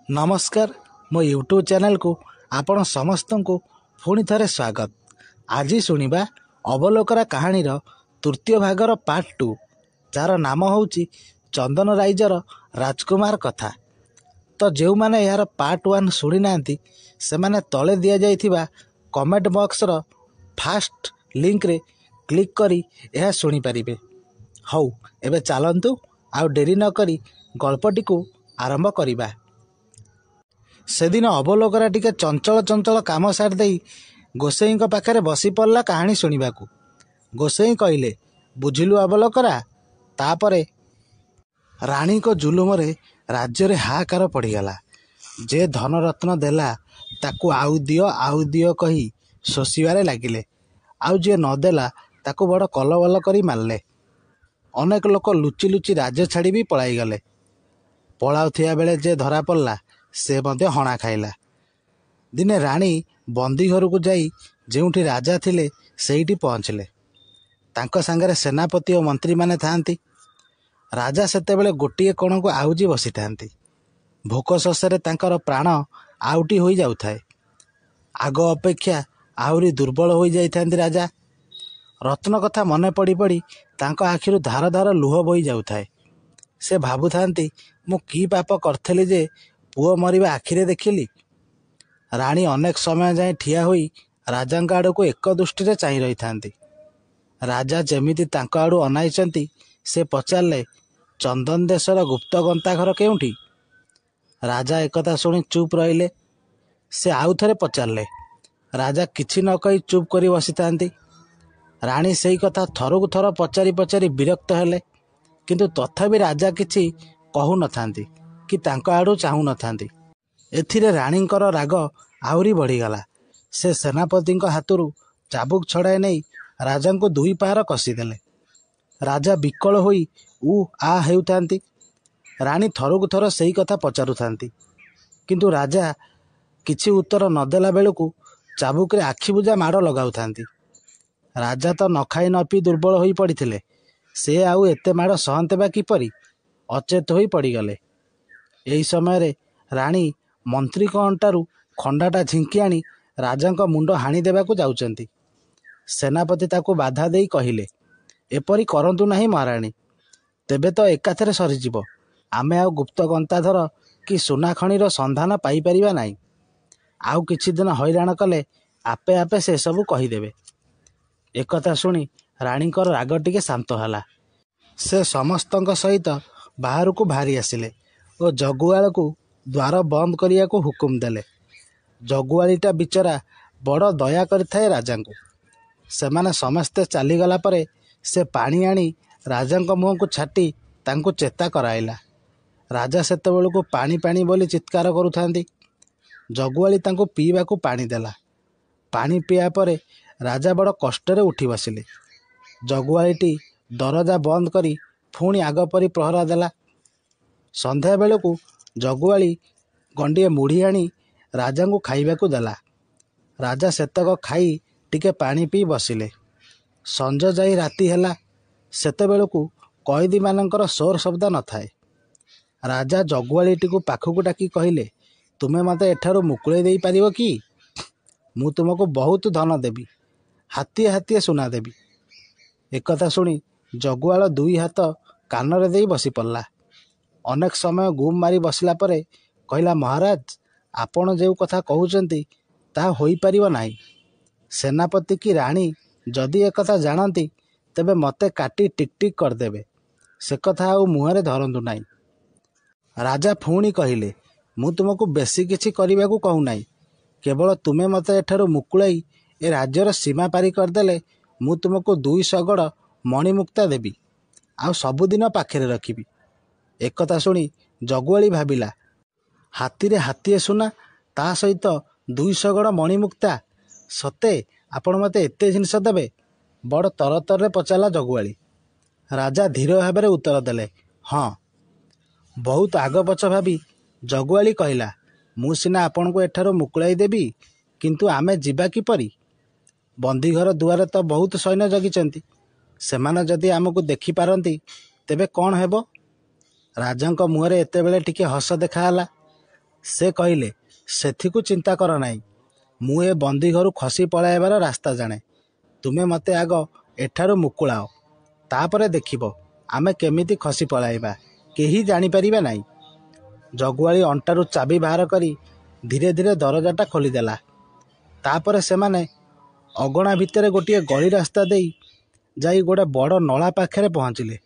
नमस्कार मो YouTube channel को आपण समस्त को पुणी थे स्वागत। आज शुणा अवलोकरा कहानीर तृतीय भागर पार्ट 2 जार नाम हूँ चंदन राइजर राजकुमार कथा। तो जो मैंने यार पार्ट 1 शुणी ना से मैंने तले दि जाइथिबा कमेंट बॉक्सर फास्ट लिंक रे क्लिक करी यह शुणी पारिबे। हौ एबे चलंतु आउ डेरी न करी गल्पटी को आरंभ करिबा। सेदिन अवलोकरा टिके चंचल चंचल काम सार दे गोसाई पाखे बसी पड़ला कहानी शुणवाकू। गोसाई कहले, बुझिलु अवलोकरा। तापरे रानी को जुलुम रे राज्य रे हाहाकार पड़गला। जे धनरत्न देला ताकू आउ दियो कही शोषिबारे लागिले। आउ जे नदेला ताकू बड़ कलबल करी मारले। अनेक लोक लुचि लुचि राज्य छाड़ी भी पलाई गले। पलाउथिया बेले जे धरा पड़ला से मध्य हणा खाइला। दिने रानी बंदी घर को जाई जेउठी राजा थिले सेठी पहुँचले। तांको सांगरे सेनापति और मंत्री माने थांती। राजा सेतेबेले गोटिए कोण को आउजी बसी थांती। भोक शोषरे तांकर प्राण आउटी होई जाउथाए। आग अपेक्षा आहुरी दुर्बल होई जाइथांती राजा। रत्न कथा मने पड़ी पड़ी तांको आखिरु धार धार लुह बोई जाउथाए। से भाबुथांती, मु की पाप करथेली जे पुओ मरिबा आखिरे देखिली। रानी अनेक समय जाए ठिया होई राजांक आड़ को एक दृष्टि चाही रही थांती। राजा जेमिति तांको आड़ू अनाइचंती से पचारले, चंदन देशर गुप्त गंता घर केउठी? राजा एकथा शुणी चुप रहिले। से आउ थरे पचारले। राजा किछि न कही चुप करी बसी थांती। रानी सेई कथा थरकु थर पचारि पचारि विरक्त हेले, किंतु तथापि राजा किछि कहू न थांती कि तांको आड़ू चाहू न थांती। एथिरे रानींकर राग आहुरी बढ़ीगला। से सेनापति हाथरू चाबुक छड़ाई नहीं राजा को दुई पाहार कषिदेले। राजा विकल होई उ आ हेउथांती। रानी थरकु थर सेई कथा पचारुथांती, किंतु राजा किछि उत्तर नदेला बेलू चाबुक रे आखि बुझा माड़ लगाउथांती। राजा तो न खाई न पी दुर्बल होई पड़िथिले। से आउ एते माड़ सहन्ते बा किपरि? अचेत होई पड़ीगले। एही समय रानी मंत्री अंटारू खंडाटा झिंकी आनी राजांक मुंड हाणी देबाकू जाउचंती। सेनापति ताकू बाधा देई कहिले, एपरी करंतु नाही महाराणी। तेबे तो एकाथरे सरीजिवो। आमे आउ गुप्त गंताधर कि सुना खणीर संधान पाई परिबा नाही। आउ किछि दिन हैरान कले आपे आपे से सबू कहीदेबे। एकथा शुणी रानींकर राग टिके शांत होला। से समस्तंक सहित बाहर को बाहरी आसिले और जगुआल को द्वार बंद करिया को हुकुम देले। जगुआलीटा बिचरा बड़ दया करिथाए राजा को। सेमाने समस्ते चलीगला परे से पानी आनी राजांक मुह को छाटी तांको चेता कराइला। राजा सेतेबेल को पानी पानी बोली चित्कार करुथांती। जगुआली तांको पीवा को पानी देला। पानी पिया परे राजा बड़ कष्टरे उठी बसिले। जगुआलीटी दरजा बंद करी पुणी आग परी प्रहरा देला। संध्या बेलू जगुआली गंडिए मुढ़ी आनी राजा को खाइबाकू देला। राजा सेतक खाई टिके पानी पी बसिले। संज जाई राति हैला। सेतेबेलू कैदी मानकर शोर शब्द न थाए। राजा जगुआलीटी को पाखकू डाकी कहले, तुमे मते एठारू मुकुले देई पारिबो कि? मु तुमको बहुत धन देबी, हाथिए हाथिए सुना देबी। एकथा शुणी जगुआल दुई हाथ कानरे देई बसी पड़ला। अनेक समय गुम मारी बसला परे कहला, महाराज आपण जो कथा कहउचंती ता होई परिबो नाही। सेनापति की रानी जदि एकथा जानती तेबे मते काटी टिक टिक करदेबे। से कथा आउ मुहरे धरंतु नाही। राजा पुणी कहले, मु तुमको बेसी किछि करिबाकू कहू नाही। केवल तुमे मते एठारू मुकुलाई ए राज्यर सीमा पारी करदेले मु तुमको 200 गड़ मणिमुक्ता देबी, आउ सबुदिन पाखेरे रखिबी। एकथा शुणी जगुआली भाबिला, हाथीरे हाथीए सुना ता सहित 200 गड़ मणिमुक्ता, सते आपण मते एते जिनिस देबे? बड़ तरतरे पचारला जगुआली। राजा धीर भाबरे उत्तर देले, हाँ। बहुत आग पछ भाबी जगुआली कहला, मु सिना आपण को एठारू मुकुलाई देबी, किंतु आमे जिबा किपरि? बंदीघर दुआरे तो बहुत सैन्य जगिचंती। सेमाने जदि आमको देखि पारंती तेबे कौन हेबो? राजांक मुहरे एतेबेले टिके हस देखाला। ସେ କହିଲେ, ସେଥିକୁ ଚିନ୍ତା କର ନାହିଁ। ମୁଁ ଏ ବନ୍ଦୀ ଘରୁ ଖସି ପଳାଇବାର ରାସ୍ତା ଜାଣେ। ତୁମେ ମୋତେ ଆଗ ଏଠାରୁ ମୁକୁଳାଅ, ତାପରେ ଦେଖିବ ଆମେ କେମିତି ଖସି ପଳାଇବା। କେହି ଜାଣିପାରିବେ ନାହିଁ। ଜଗୁଆଳି ଅଣ୍ଟାରୁ ଚାବି ବାହାର କରି ଧୀରେ ଧୀରେ ଦରଜାଟା ଖୋଲିଦେଲା। ତାପରେ ସେମାନେ ଅଗଣା ଭିତରେ ଗୋଟିଏ ଗଳି ରାସ୍ତା ଦେଇ ଯାଇ ଗୋଟେ ବଡ଼ ନଳା ପାଖରେ ପହଞ୍ଚିଲେ।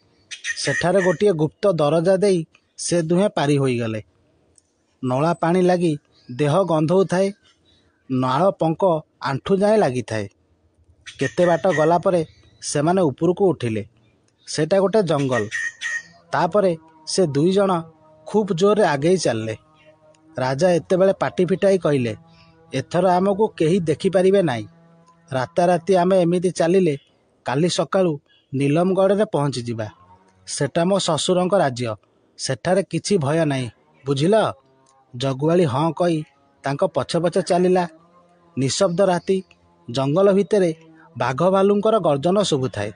ସେଠାରେ ଗୋଟିଏ ଗୁପ୍ତ ଦରଜା ଦେଇ ସେ ଦୁହେଁ ପାରି ହୋଇଗଲେ। ନଳା ପାଣି ଲାଗି ଦେହ ଗନ୍ଧଉଥାଏ। ନାଳ ପଙ୍କ ଆଣ୍ଠୁ ଯାଏଁ ଲାଗିଥାଏ। କେତେ ବାଟ ଗଲା ପରେ ସେମାନେ ଉପରକୁ ଉଠିଲେ। ସେଇଟା ଗୋଟେ ଜଙ୍ଗଲ। ତାପରେ ସେ ଦୁଇ ଜଣ ଖୁବ୍ ଜୋରରେ ଆଗେଇ ଚାଲିଲେ। ରାଜା ଏତେବେଳେ ପାଟି ଫିଟାଇ କହିଲେ, ଏଥର ଆମକୁ କେହି ଦେଖିପାରିବେ ନାହିଁ। ରାତାରାତି ଆମେ ଏମିତି ଚାଲିଲେ କାଲି ସକାଳୁ ନୀଲମଗଡ଼ରେ ପହଞ୍ଚିଯିବା। ସେଟା ମୋ ଶ୍ୱଶୁରଙ୍କ ରାଜ୍ୟ। ସେଠାରେ କିଛି ଭୟ ନାହିଁ, ବୁଝିଲ? ଜଗୁଆଳି ହଁ କହି ତାଙ୍କ ପଛେ ପଛେ ଚାଲିଲା। ନିଶବ୍ଦ ରାତି। ଜଙ୍ଗଲ ଭିତରେ ବାଘ ଭାଲୁଙ୍କର ଗର୍ଜନ ଶୁଭୁଥାଏ।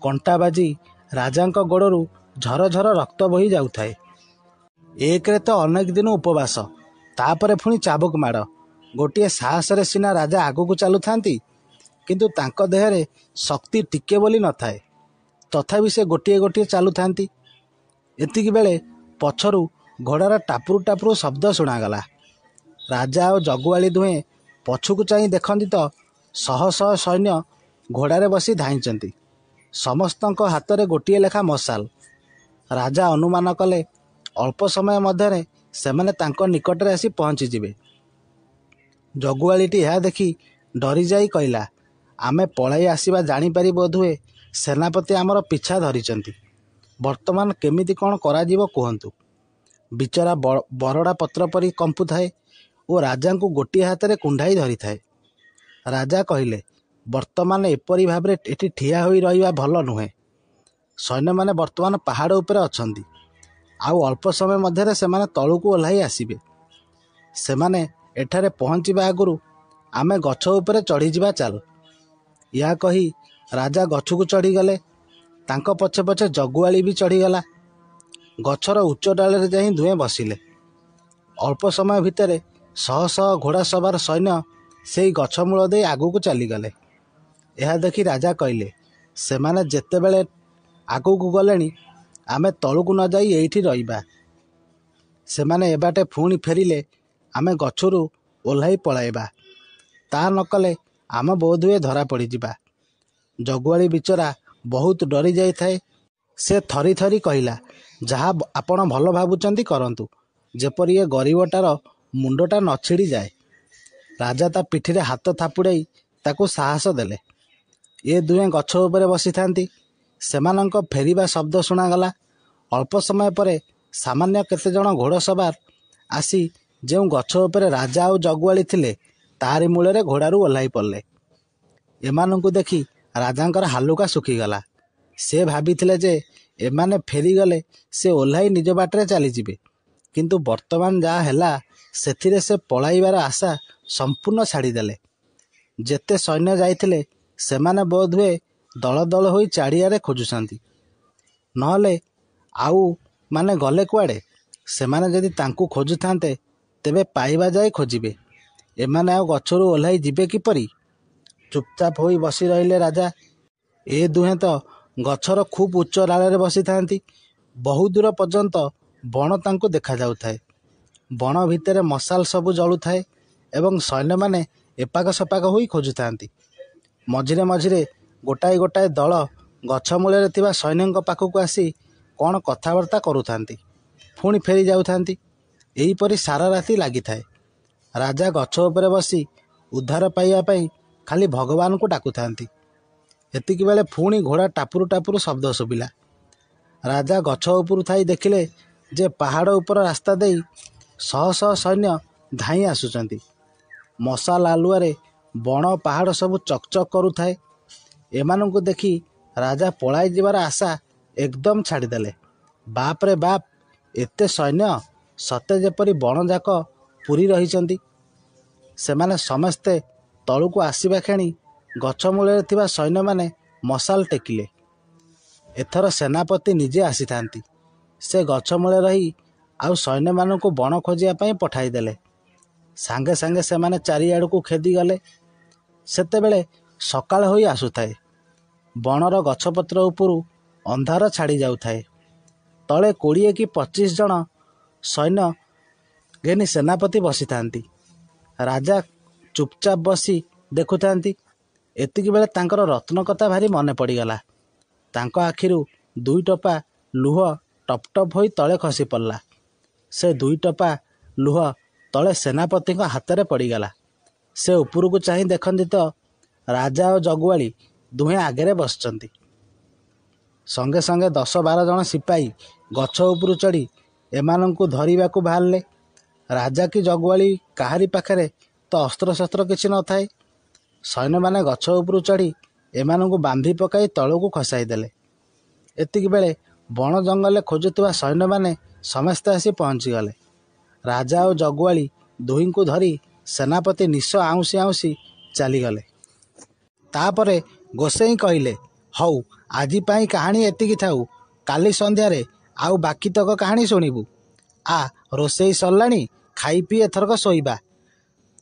କଣ୍ଟା ବାଜି ରାଜାଙ୍କ ଗୋଡ଼ରୁ ଝରଝର ରକ୍ତ ବୋହି ଯାଉଥାଏ। ଏକରେ ତ ଅନେକ ଦିନ ଉପବାସ, ତାପରେ ପୁଣି ଚାବୁକ ମାଡ଼। ଗୋଟିଏ ସାହସରେ ସିନା ରାଜା ଆଗକୁ ଚାଲୁଥାନ୍ତି, କିନ୍ତୁ ତାଙ୍କ ଦେହରେ ଶକ୍ତି ଟିକେ ବୋଲି ନଥାଏ। ତଥାପି ସେ ଗୋଟିଏ ଗୋଟିଏ ଚାଲୁଥାନ୍ତି। ଏତିକି ବେଳେ ପଛରୁ ଘୋଡ଼ାର ଟାପୁରୁ ଟାପୁରୁ ଶବ୍ଦ ଶୁଣାଗଲା। ରାଜା ଓ ଜଗୁଆଳି ଦୁହେଁ ପଛକୁ ଚାହିଁ ଦେଖନ୍ତି ତ ଶହ ଶହ ସୈନ୍ୟ ଘୋଡ଼ାରେ ବସି ଧାଇଁଛନ୍ତି। ସମସ୍ତଙ୍କ ହାତରେ ଗୋଟିଏ ଲେଖା ମଶାଲ। ରାଜା ଅନୁମାନ କଲେ ଅଳ୍ପ ସମୟ ମଧ୍ୟରେ ସେମାନେ ତାଙ୍କ ନିକଟରେ ଆସି ପହଞ୍ଚିଯିବେ। ଜଗୁଆଳିଟି ଏହା ଦେଖି ଡରିଯାଇ କହିଲା, ଆମେ ପଳାଇ ଆସିବା ଜାଣିପାରି ବୋଧହୁଏ ସେନାପତି ଆମର ପିଛା ଧରିଛନ୍ତି। ବର୍ତ୍ତମାନ କେମିତି କ'ଣ କରାଯିବ କୁହନ୍ତୁ। ବିଚରା ବରଡ଼ା ପତ୍ର ପରି କମ୍ପୁଥାଏ ଓ ରାଜାଙ୍କୁ ଗୋଟିଏ ହାତରେ କୁଣ୍ଢାଇ ଧରିଥାଏ। ରାଜା କହିଲେ, ବର୍ତ୍ତମାନ ଏପରି ଭାବରେ ଏଠି ଠିଆ ହୋଇ ରହିବା ଭଲ ନୁହେଁ। ସୈନ୍ୟମାନେ ବର୍ତ୍ତମାନ ପାହାଡ଼ ଉପରେ ଅଛନ୍ତି। ଆଉ ଅଳ୍ପ ସମୟ ମଧ୍ୟରେ ସେମାନେ ତଳକୁ ଓହ୍ଲାଇ ଆସିବେ। ସେମାନେ ଏଠାରେ ପହଞ୍ଚିବା ଆଗରୁ ଆମେ ଗଛ ଉପରେ ଚଢ଼ିଯିବା ଚାଲ। ଏହା କହି ରାଜା ଗଛକୁ ଚଢ଼ିଗଲେ। ତାଙ୍କ ପଛେ ପଛେ ଜଗୁଆଳି ବି ଚଢ଼ିଗଲା। ଗଛର ଉଚ୍ଚ ଡାଳରେ ଯାଇ ଦୁହେଁ ବସିଲେ। ଅଳ୍ପ ସମୟ ଭିତରେ ଶହ ଶହ ଘୋଡ଼ା ସବାର ସୈନ୍ୟ ସେଇ ଗଛ ମୂଳ ଦେଇ ଆଗକୁ ଚାଲିଗଲେ। ଏହା ଦେଖି ରାଜା କହିଲେ, ସେମାନେ ଯେତେବେଳେ ଆଗକୁ ଗଲେଣି ଆମେ ତଳକୁ ନ ଯାଇ ଏଇଠି ରହିବା। ସେମାନେ ଏବାଟେ ପୁଣି ଫେରିଲେ ଆମେ ଗଛରୁ ଓହ୍ଲାଇ ପଳାଇବା। ତା ନ କଲେ ଆମ ବୋଧହୁଏ ଧରା ପଡ଼ିଯିବା। ଜଗୁଆଳି ବିଚରା ବହୁତ ଡରି ଯାଇଥାଏ। ସେ ଥରି ଥରି କହିଲା, ଯାହା ଆପଣ ଭଲ ଭାବୁଛନ୍ତି କରନ୍ତୁ, ଯେପରି ଏ ଗରିବଟାର ମୁଣ୍ଡଟା ନ ଛିଡ଼ିଯାଏ। ରାଜା ତା ପିଠିରେ ହାତ ଥାପୁଡ଼ାଇ ତାକୁ ସାହସ ଦେଲେ। ଏ ଦୁହେଁ ଗଛ ଉପରେ ବସିଥାନ୍ତି। ସେମାନଙ୍କ ଫେରିବା ଶବ୍ଦ ଶୁଣାଗଲା। ଅଳ୍ପ ସମୟ ପରେ ସାମାନ୍ୟ କେତେଜଣ ଘୋଡ଼ସବାର ଆସି ଯେଉଁ ଗଛ ଉପରେ ରାଜା ଆଉ ଜଗୁଆଳି ଥିଲେ ତାରି ମୂଳରେ ଘୋଡ଼ାରୁ ଓହ୍ଲାଇ ପଡ଼ିଲେ। ଏମାନଙ୍କୁ ଦେଖି ରାଜାଙ୍କର ହାଲୁକା ଶୁଖିଗଲା। ସେ ଭାବିଥିଲେ ଯେ ଏମାନେ ଫେରିଗଲେ ସେ ଓହ୍ଲାଇ ନିଜ ବାଟରେ ଚାଲିଯିବେ। କିନ୍ତୁ ବର୍ତ୍ତମାନ ଯାହା ହେଲା ସେଥିରେ ସେ ପଳାଇବାର ଆଶା ସମ୍ପୂର୍ଣ୍ଣ ଛାଡ଼ିଦେଲେ। ଯେତେ ସୈନ୍ୟ ଯାଇଥିଲେ ସେମାନେ ବୋଧହୁଏ ଦଳ ଦଳ ହୋଇ ଚାରିଆଡ଼େ ଖୋଜୁଛନ୍ତି। ନହେଲେ ଆଉ ମାନେ ଗଲେ କୁଆଡ଼େ? ସେମାନେ ଯଦି ତାଙ୍କୁ ଖୋଜୁଥାନ୍ତେ ତେବେ ପାଇବା ଯାଏ ଖୋଜିବେ। ଏମାନେ ଆଉ ଗଛରୁ ଓହ୍ଲାଇ ଯିବେ କିପରି? ଚୁପଚାପ ହୋଇ ବସି ରହିଲେ ରାଜା। ଏ ଦୁହେଁ ତ ଗଛର ଖୁବ୍ ଉଚ୍ଚ ଡାଳରେ ବସିଥାନ୍ତି। ବହୁ ଦୂର ପର୍ଯ୍ୟନ୍ତ ବଣ ତାଙ୍କୁ ଦେଖାଯାଉଥାଏ। ବଣ ଭିତରେ ମଶାଲ ସବୁ ଜଳୁଥାଏ ଏବଂ ସୈନ୍ୟମାନେ ଏପାକ ସେପାକ ହୋଇ ଖୋଜୁଥାନ୍ତି। ମଝିରେ ମଝିରେ ଗୋଟାଏ ଗୋଟାଏ ଦଳ ଗଛ ମୂଳରେ ଥିବା ସୈନ୍ୟଙ୍କ ପାଖକୁ ଆସି କ'ଣ କଥାବାର୍ତ୍ତା କରୁଥାନ୍ତି, ପୁଣି ଫେରି ଯାଉଥାନ୍ତି। ଏହିପରି ସାରା ରାତି ଲାଗିଥାଏ। ରାଜା ଗଛ ଉପରେ ବସି ଉଦ୍ଧାର ପାଇବା ପାଇଁ ଖାଲି ଭଗବାନଙ୍କୁ ଡାକୁଥାନ୍ତି। ଏତିକି ବେଳେ ପୁଣି ଘୋଡ଼ା ଟାପୁରୁ ଟାପୁରୁ ଶବ୍ଦ ଶୁଭିଲା। ରାଜା ଗଛ ଉପରୁ ଥାଇ ଦେଖିଲେ ଯେ ପାହାଡ଼ ଉପର ରାସ୍ତା ଦେଇ ଶହ ଶହ ସୈନ୍ୟ ଧାଇଁ ଆସୁଛନ୍ତି। ମଶାଲ ଆଲୁଆରେ ବଣ ପାହାଡ଼ ସବୁ ଚକଚକ କରୁଥାଏ। ଏମାନଙ୍କୁ ଦେଖି ରାଜା ପଳାଇ ଯିବାର ଆଶା ଏକଦମ ଛାଡ଼ିଦେଲେ। ବାପରେ ବାପ, ଏତେ ସୈନ୍ୟ! ସତେ ଯେପରି ବଣଯାକ ପୂରି ରହିଛନ୍ତି। ସେମାନେ ସମସ୍ତେ ତଳକୁ ଆସିବା କ୍ଷଣି ଗଛ ମୂଳରେ ଥିବା ସୈନ୍ୟମାନେ ମଶାଲ ଟେକିଲେ। ଏଥର ସେନାପତି ନିଜେ ଆସିଥାନ୍ତି। ସେ ଗଛ ମୂଳେ ରହି ଆଉ ସୈନ୍ୟମାନଙ୍କୁ ବଣ ଖୋଜିବା ପାଇଁ ପଠାଇଦେଲେ। ସାଙ୍ଗେ ସାଙ୍ଗେ ସେମାନେ ଚାରିଆଡ଼କୁ ଖେଦିଗଲେ। ସେତେବେଳେ ସକାଳ ହୋଇ ଆସୁଥାଏ। ବଣର ଗଛପତ୍ର ଉପରୁ ଅନ୍ଧାର ଛାଡ଼ି ଯାଉଥାଏ। ତଳେ 20 କି 25 ଜଣ ସୈନ୍ୟ ଘେନି ସେନାପତି ବସିଥାନ୍ତି। ରାଜା ଚୁପଚାପ ବସି ଦେଖୁଥାନ୍ତି। ଏତିକିବେଳେ ତାଙ୍କର ରତ୍ନ କଥା ଭାରି ମନେ ପଡ଼ିଗଲା। ତାଙ୍କ ଆଖିରୁ 2 ଟୋପା ଲୁହ ଟପ୍ ଟପ୍ ହୋଇ ତଳେ ଖସି ପଡ଼ିଲା। ସେ 2 ଟୋପା ଲୁହ ତଳେ ସେନାପତିଙ୍କ ହାତରେ ପଡ଼ିଗଲା। ସେ ଉପରକୁ ଚାହିଁ ଦେଖନ୍ତି ତ ରାଜା ଓ ଜଗୁଆଳି ଦୁହେଁ ଆଗରେ ବସିଛନ୍ତି। ସଙ୍ଗେ ସଙ୍ଗେ 10-12 ଜଣ ସିପାହୀ ଗଛ ଉପରୁ ଚଢ଼ି ଏମାନଙ୍କୁ ଧରିବାକୁ ବାହାରିଲେ। ରାଜା କି ଜଗୁଆଳି କାହାରି ପାଖରେ ତ ଅସ୍ତ୍ରଶସ୍ତ୍ର କିଛି ନଥାଏ। ସୈନ୍ୟମାନେ ଗଛ ଉପରୁ ଚଢ଼ି ଏମାନଙ୍କୁ ବାନ୍ଧି ପକାଇ ତଳକୁ ଖସାଇ ଦେଲେ। ଏତିକିବେଳେ ବଣ ଜଙ୍ଗଲରେ ଖୋଜୁଥିବା ସୈନ୍ୟମାନେ ସମସ୍ତେ ଆସି ପହଞ୍ଚିଗଲେ। ରାଜା ଓ ଜଗୁଆଳି ଦୁହିଁଙ୍କୁ ଧରି ସେନାପତି ନିଶ ଆଉଁସି ଆଉଁସି ଚାଲିଗଲେ। ତାପରେ ଗୋସେଇଁ କହିଲେ, ହଉ ଆଜି ପାଇଁ କାହାଣୀ ଏତିକି ଥାଉ। କାଲି ସନ୍ଧ୍ୟାରେ ଆଉ ବାକିତକ କାହାଣୀ ଶୁଣିବୁ। ରୋଷେଇ ସରିଲାଣି, ଖାଇ ପିଇ ଏଥରକ ଶୋଇବା।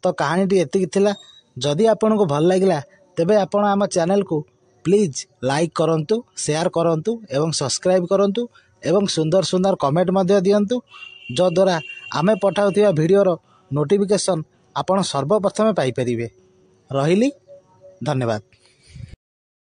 ତ କାହାଣୀଟି ଏତିକି ଥିଲା। ଯଦି ଆପଣଙ୍କୁ ଭଲ ଲାଗିଲା ତେବେ ଆପଣ ଆମ ଚ୍ୟାନେଲକୁ ପ୍ଲିଜ୍ ଲାଇକ୍ କରନ୍ତୁ, ସେୟାର କରନ୍ତୁ ଏବଂ ସବସ୍କ୍ରାଇବ୍ କରନ୍ତୁ ଏବଂ ସୁନ୍ଦର ସୁନ୍ଦର କମେଣ୍ଟ ମଧ୍ୟ ଦିଅନ୍ତୁ, ଯଦ୍ୱାରା ଆମେ ପଠାଉଥିବା ଭିଡ଼ିଓର ନୋଟିଫିକେସନ୍ ଆପଣ ସର୍ବପ୍ରଥମେ ପାଇପାରିବେ। ରହିଲି, ଧନ୍ୟବାଦ।